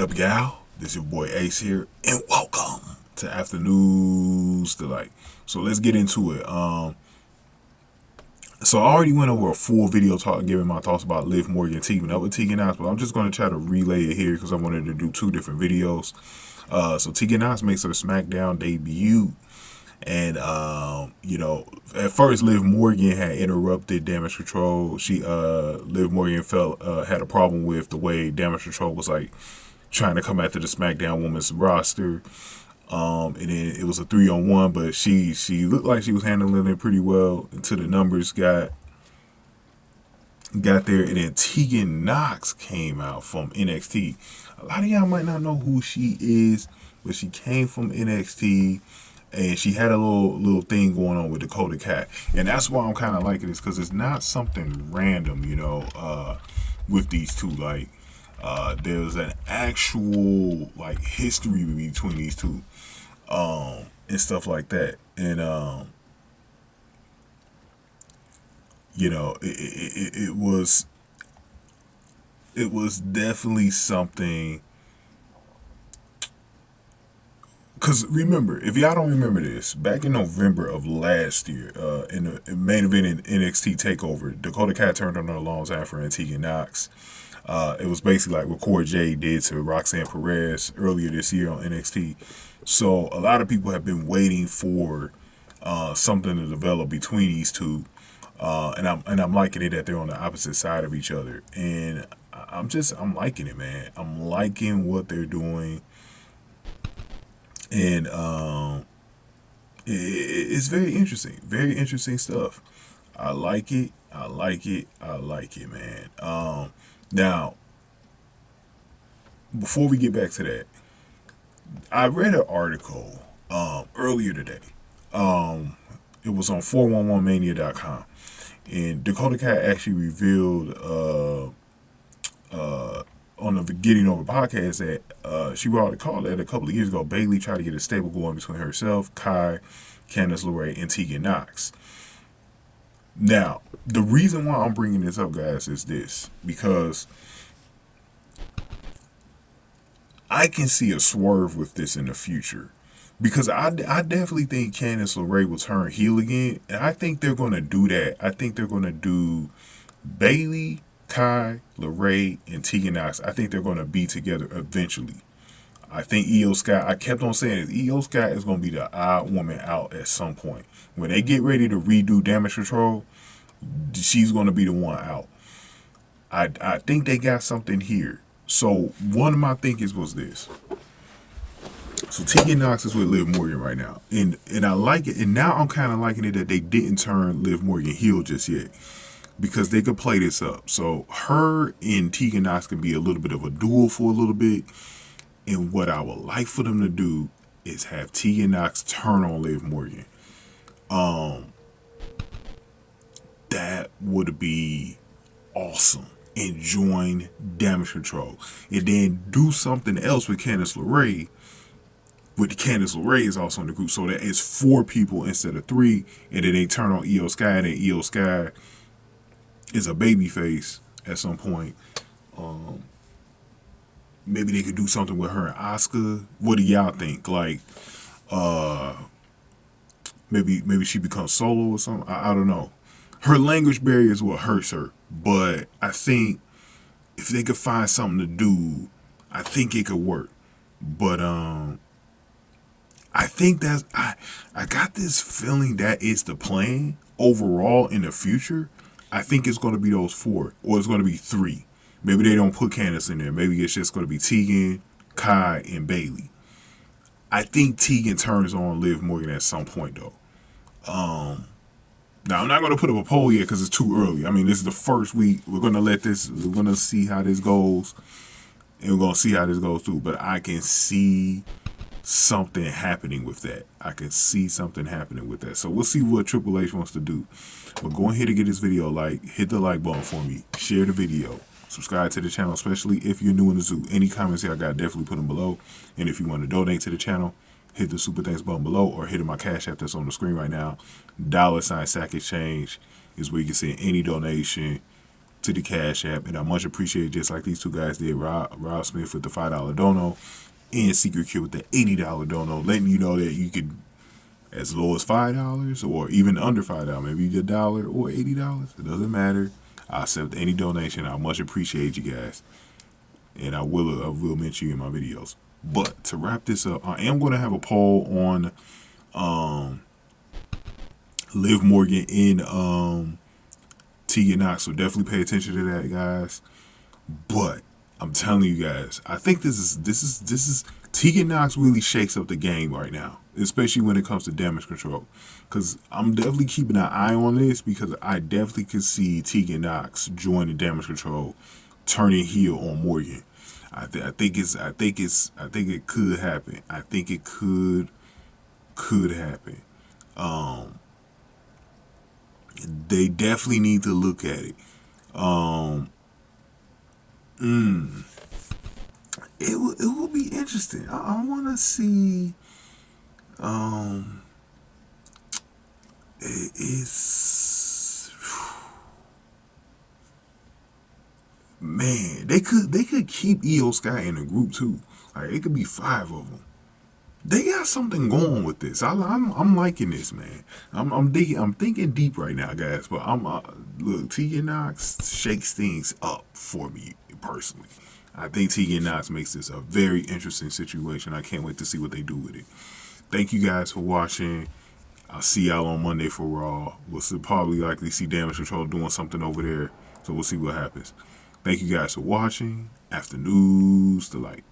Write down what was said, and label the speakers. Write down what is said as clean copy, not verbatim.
Speaker 1: up, y'all? This your boy Ace here, and welcome to Afternoons Delight. So let's get into it. So I already went over a full video talk, giving my thoughts about Liv Morgan teaming up with Tegan Nox, but I'm just going to try to relay it here because I wanted to do two different videos. So Tegan Nox makes her Smackdown debut. And, at first Liv Morgan had interrupted Damage Control. Liv Morgan had a problem with the way Damage Control was like trying to come after the Smackdown Women's roster. And then it was a 3-on-1, but she looked like she was handling it pretty well until the numbers got there. And then Tegan Nox came out from NXT. A lot of y'all might not know who she is, but she came from NXT. And she had a little thing going on with Dakota Kai. And that's why I'm kind of liking this, because it's not something random, with these two. Like, there's an actual, history between these two, and stuff like that. And, it was definitely something. Because remember, if y'all don't remember this, back in November of last year, in the main event in NXT TakeOver, Dakota Kai turned on her longtime friend Tegan Nox. It was basically like what Core J did to Roxanne Perez earlier this year on NXT. So a lot of people have been waiting for something to develop between these two, and I'm liking it that they're on the opposite side of each other. And I'm liking it, man. I'm liking what they're doing. And it's very interesting stuff. I like it, man. Now, before we get back to that, I read an article earlier today. It was on 411mania.com, and Dakota Kai actually revealed on the Getting Over podcast that she brought a call that a couple of years ago. Bayley tried to get a stable going between herself, Kai, Candice LeRae, and Tegan Nox. Now, the reason why I'm bringing this up, guys, is this. Because I can see a swerve with this in the future. Because I definitely think Candice LeRae will turn heel again. And I think they're going to do that. I think they're going to do Bayley, Kai, LeRae, and Tegan Nox. I think they're going to be together eventually. I think Iyo Sky, I kept on saying it, Iyo Sky is going to be the odd woman out at some point. When they get ready to redo Damage Control, she's going to be the one out. I think they got something here. So one of my thinkings was this. So Tegan Nox is with Liv Morgan right now. And I like it. And now I'm kind of liking it that they didn't turn Liv Morgan heel just yet, because they could play this up. So her and Tegan Nox can be a little bit of a duel for a little bit. And what I would like for them to do is have Tegan Nox turn on Liv Morgan. That would be awesome. And join Damage Control. And then do something else with Candice LeRae. With Candice LeRae is also in the group. So that is 4 people instead of 3. And then they turn on Iyo Sky. And then Iyo Sky is a baby face at some point. Maybe they could do something with her and Asuka. What do y'all think? Like, maybe she becomes solo or something. I don't know. Her language barrier is what hurts her. But I think if they could find something to do, I think it could work. But I think I got this feeling that is the plan overall in the future. I think it's going to be those 4, or it's going to be 3. Maybe they don't put Candice in there. Maybe it's just going to be Tegan, Kai, and Bayley. I think Tegan turns on Liv Morgan at some point, though. Now, I'm not going to put up a poll yet because it's too early. I mean, this is the first week. We're going to see how this goes. And we're going to see how this goes, too. But I can see something happening with that. So we'll see what Triple H wants to do. But go ahead and get this video a like. Hit the like button for me. Share the video. Subscribe to the channel, especially if you're new in the zoo. Any comments here I got, definitely put them below. And if you want to donate to the channel, hit the super thanks button below, or hit my cash app that's on the screen right now. $ Sack Exchange is where you can send any donation to the Cash App, and I much appreciate it, just like these two guys did, Rob Smith with the $5 dono and Secret Kid with the $80 dono, letting you know that you could, as low as $5 or even under $5, maybe $1 or $80. It doesn't matter. I accept any donation. I much appreciate you guys, and I will mention you in my videos. But to wrap this up, I am going to have a poll on Liv Morgan and Tegan Nox, so definitely pay attention to that, guys. But I'm telling you guys, I think this is Tegan Nox really shakes up the game right now, especially when it comes to damage control. Because I'm definitely keeping an eye on this, because I definitely could see Tegan Nox joining damage control, turning heel on Morgan. I think it could happen. I think it could happen. They definitely need to look at it. It will be interesting. I want to see. It's, man, they could keep Iyo Sky in the group too. Like, it could be 5 of them. They got something going with this. I'm liking this, man. I'm thinking deep right now, guys. But look, Tegan Nox shakes things up for me personally. I think Tegan Nox makes this a very interesting situation. I can't wait to see what they do with it. Thank you guys for watching. I'll see y'all on Monday for Raw. We'll probably likely see Damage Control doing something over there. So we'll see what happens. Thank you guys for watching. After news, the light.